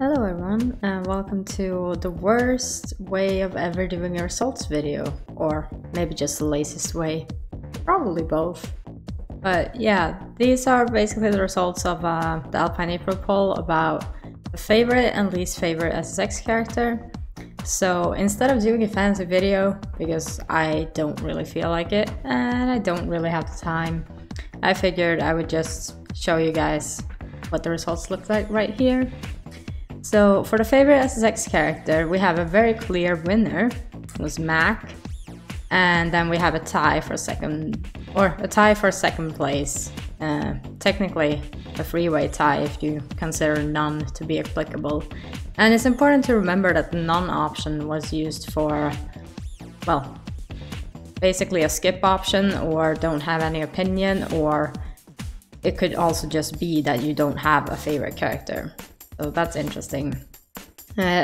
Hello everyone, and welcome to the worst way of ever doing a results video, or maybe just the laziest way, probably both. But yeah, these are basically the results of the Alpine April poll about the favorite and least favorite SSX character. So instead of doing a fancy video, because I don't really feel like it and I don't really have the time, I figured I would just show you guys what the results look like right here. So for the favorite SSX character, we have a very clear winner. It was Mac, and then we have a tie for second place. Technically a freeway tie if you consider none to be applicable. And it's important to remember that the none option was used for, well, basically a skip option or don't have any opinion, or it could also just be that you don't have a favorite character. So that's interesting.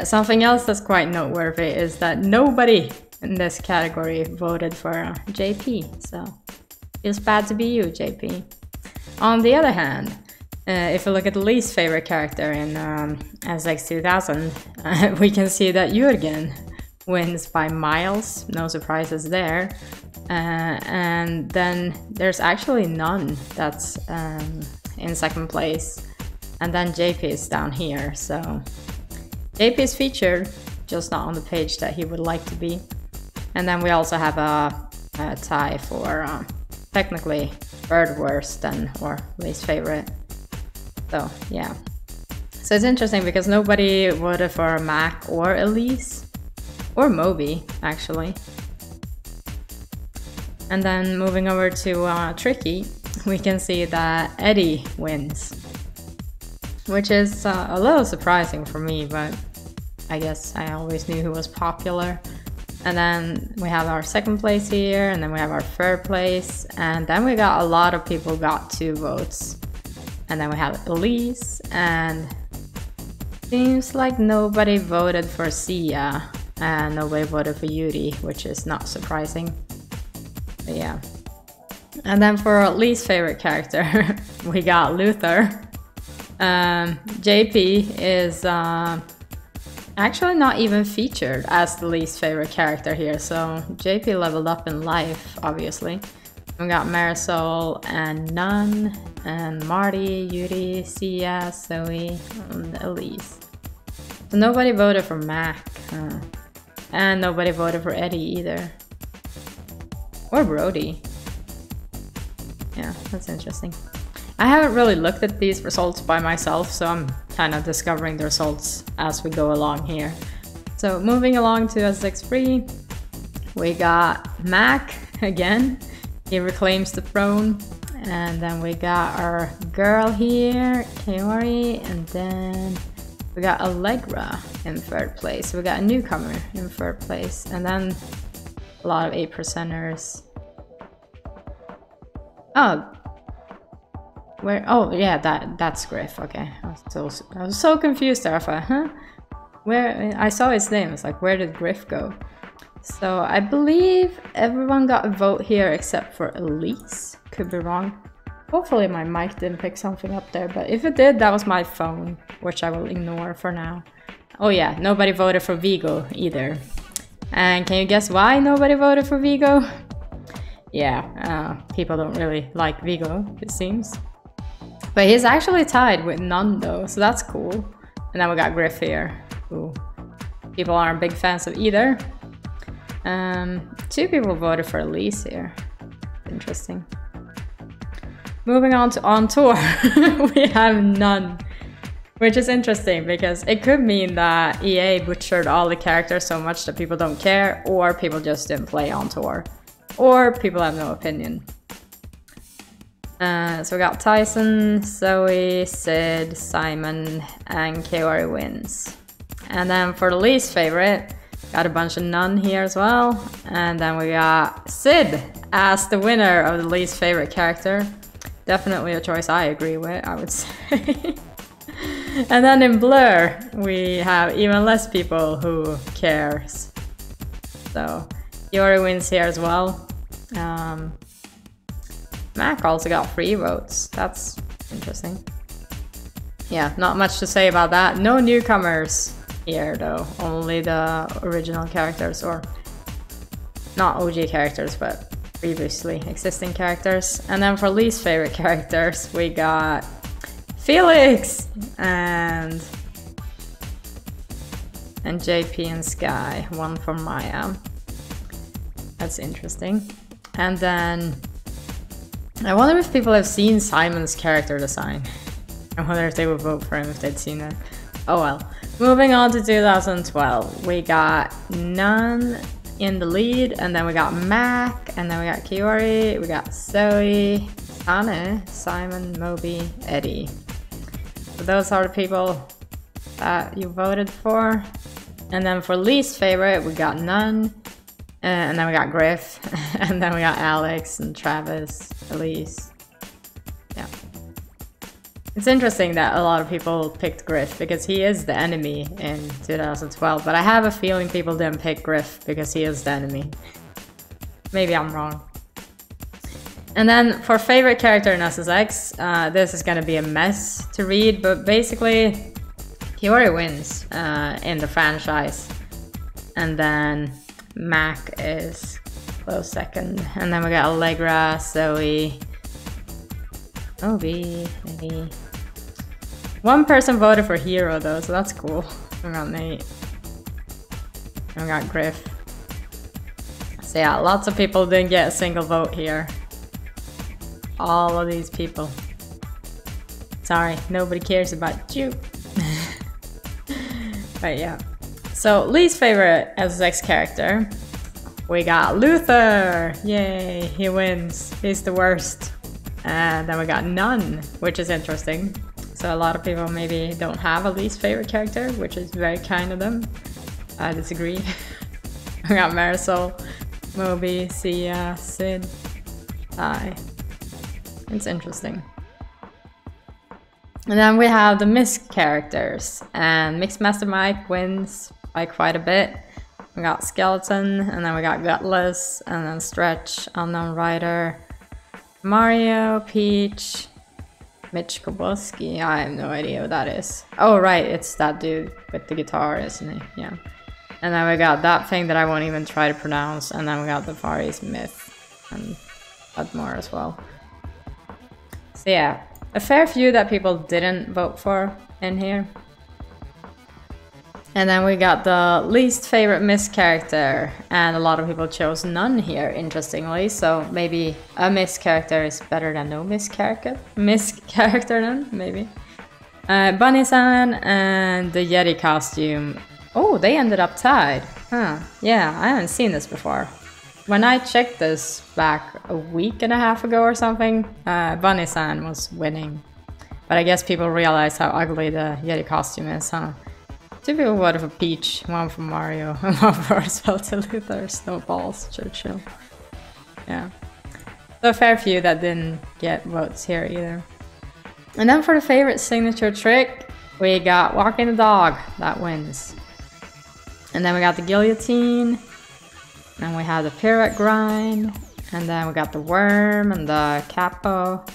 Something else that's quite noteworthy is that nobody in this category voted for JP, so feels bad to be you, JP. On the other hand, if you look at the least favorite character in SSX 2000, we can see that Jürgen wins by miles, no surprises there. And then there's actually none that's in second place. And then JP is down here, so JP is featured, just not on the page that he would like to be. And then we also have a tie for technically third worst or least favorite. So yeah, so it's interesting because nobody voted for Mac or Elise or Moby actually. And then moving over to Tricky, we can see that Eddie wins, which is a little surprising for me, but I guess I always knew who was popular. And then we have our second place here, and then we have our third place, and then we got a lot of people got 2 votes. And then we have Elise, and seems like nobody voted for Sia, and nobody voted for Yuri, which is not surprising. But yeah. And then for our least favorite character, we got Luther. JP is actually not even featured as the least favorite character here, so JP leveled up in life, obviously. We got Marisol and Nun, and Marty, Yuri, Sia, Zoe, and Elise. So nobody voted for Mac, and nobody voted for Eddie either. Or Brody. Yeah, that's interesting. I haven't really looked at these results by myself, so I'm kind of discovering the results as we go along here. So moving along to SSX 3, we got Mac again. He reclaims the throne. And then we got our girl here, Kaori, and then we got Allegra in third place. We got a newcomer in third place, and then a lot of 8%ers. Oh. Where? Oh yeah, that's Griff. Okay, I was so confused there. I thought, huh? Where? I saw his name. It's like, where did Griff go? So I believe everyone got a vote here except for Elise. Could be wrong. Hopefully my mic didn't pick something up there, but if it did, that was my phone, which I will ignore for now. Oh yeah, nobody voted for Vigo either. And can you guess why nobody voted for Vigo? Yeah, people don't really like Vigo, it seems. But he's actually tied with None though, so that's cool. And then we got Griff here, who people aren't big fans of either. 2 people voted for Elise here. Interesting. Moving on to On Tour, we have None. Which is interesting because it could mean that EA butchered all the characters so much that people don't care, or people just didn't play On Tour, or people have no opinion. So we got Tyson, Zoe, Sid, Simon, and Kaori wins. And then for the least favorite, got a bunch of None here as well. And then we got Sid as the winner of the least favorite character. Definitely a choice I agree with, I would say. And then in Blur, we have even less people who cares. So Yuri wins here as well. Mac also got 3 votes. That's interesting. Yeah, not much to say about that. No newcomers here though, only the original characters, or not OG characters, but previously existing characters. And then for least favorite characters, we got Felix and JP and Sky, one for Maya. That's interesting. And then I wonder if people have seen Simon's character design. I wonder if they would vote for him if they'd seen it. Oh well. Moving on to 2012, we got None in the lead, and then we got Mac, and then we got Kiori, we got Zoe, Anne, Simon, Moby, Eddie. So those are the people that you voted for. And then for least favorite, we got None, and then we got Griff, and then we got Alex and Travis, Elise. Yeah. It's interesting that a lot of people picked Griff because he is the enemy in 2012, but I have a feeling people didn't pick Griff because he is the enemy. Maybe I'm wrong. And then for favorite character in SSX, this is gonna be a mess to read, but basically Kiori wins in the franchise, and then Mac is close second, and then we got Allegra, Zoe, Obi, maybe. One person voted for Hero though, so that's cool. We got Nate. And we got Griff. So yeah, lots of people didn't get a single vote here. All of these people. Sorry, nobody cares about you. But yeah. So least favorite SSX character. We got Luther! Yay, he wins. He's the worst. And then we got None, which is interesting. So a lot of people maybe don't have a least favorite character, which is very kind of them. I disagree. We got Marisol, Moby, Sia, Sid, Ty. It's interesting. And then we have the missed characters, and Mixmaster Mike wins by quite a bit. We got Skeleton, and then we got Gutless, and then Stretch, Unknown Rider, Mario, Peach, Mitch Koboski. I have no idea what that is. Oh right, it's that dude with the guitar, isn't he? Yeah. And then we got that thing that I won't even try to pronounce, and then we got the Far East Myth, and Udmore as well. So yeah, a fair few that people didn't vote for in here. And then we got the least favorite Miss character, and a lot of people chose None here, interestingly. So maybe a Miss character is better than no Miss character. Miss character then, maybe. Bunny-san and the Yeti costume. Oh, they ended up tied. Huh, yeah, I haven't seen this before. When I checked this back a week and a half ago or something, Bunny-san was winning. But I guess people realized how ugly the Yeti costume is, huh? Two people voted for Peach, one for Mario, and one for Svelte Luther, Snowballs, Churchill. Yeah. So a fair few that didn't get votes here either. And then for the favorite signature trick, we got Walking the Dog, that wins. And then we got the Guillotine, and we have the Pirouette Grind, and then we got the Worm and the Capo.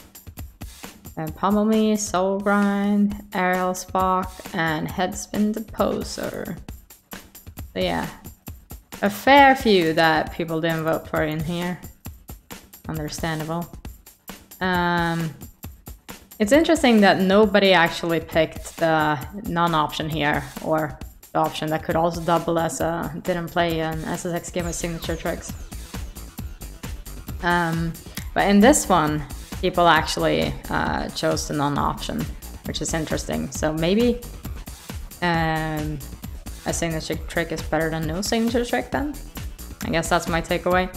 And Pummel Me, Soul Grind, Aerial Spock, and Headspin the Poser. So yeah, a fair few that people didn't vote for in here. Understandable. It's interesting that nobody actually picked the None option here, or the option that could also double as a didn't play an SSX game with signature tricks. But in this one, people actually chose the None option, which is interesting. So maybe a signature trick is better than no signature trick then? I guess that's my takeaway.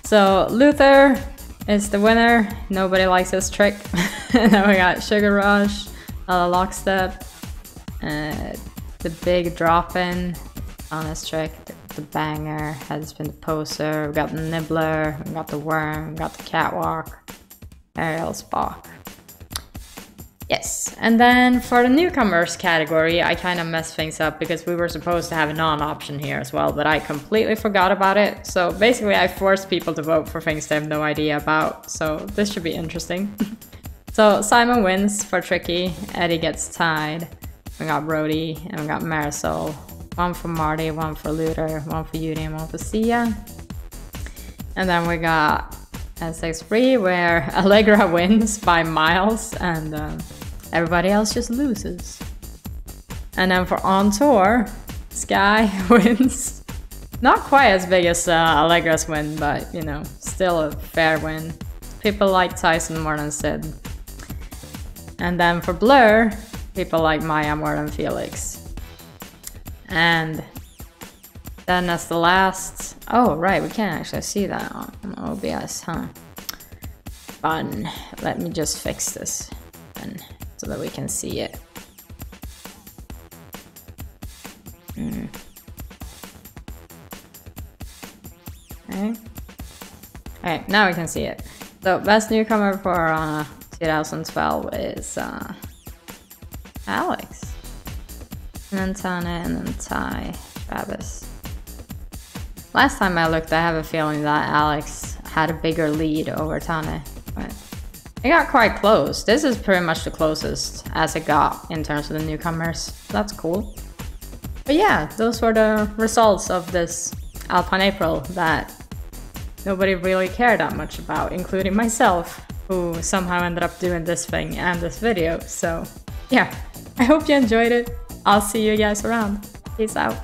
So Luther is the winner. Nobody likes his trick. And then we got Sugar Rush, Lockstep, the big drop-in on his trick, the Banger, Headspin the Poser, we got the Nibbler, we got the Worm, we got the Catwalk, Aerial Spock. Yes, and then for the Newcomers category, I kind of messed things up because we were supposed to have a None option here as well, but I completely forgot about it. So basically I forced people to vote for things they have no idea about, so this should be interesting. So Simon wins for Tricky, Eddie gets tied, we got Brody, and we got Marisol. One for Marty, one for Luther, one for Yuri, and one for Sia. And then we got SSX where Allegra wins by miles and everybody else just loses. And then for On Tour, Sky wins. Not quite as big as Allegra's win, but you know, still a fair win. People like Tyson more than Sid. And then for Blur, people like Maya more than Felix. And then as the last... Oh, right, we can't actually see that on OBS, huh? Fun. Let me just fix this then, so that we can see it. Okay. Alright, now we can see it. So, best newcomer for 2012 is Alex. And then Tana, and then Ty, Travis. Last time I looked, I have a feeling that Alex had a bigger lead over Tana, but it got quite close. This is pretty much the closest as it got in terms of the newcomers. That's cool. But yeah, those were the results of this Alpine April that nobody really cared that much about, including myself, who somehow ended up doing this thing and this video. So yeah, I hope you enjoyed it. I'll see you guys around. Peace out.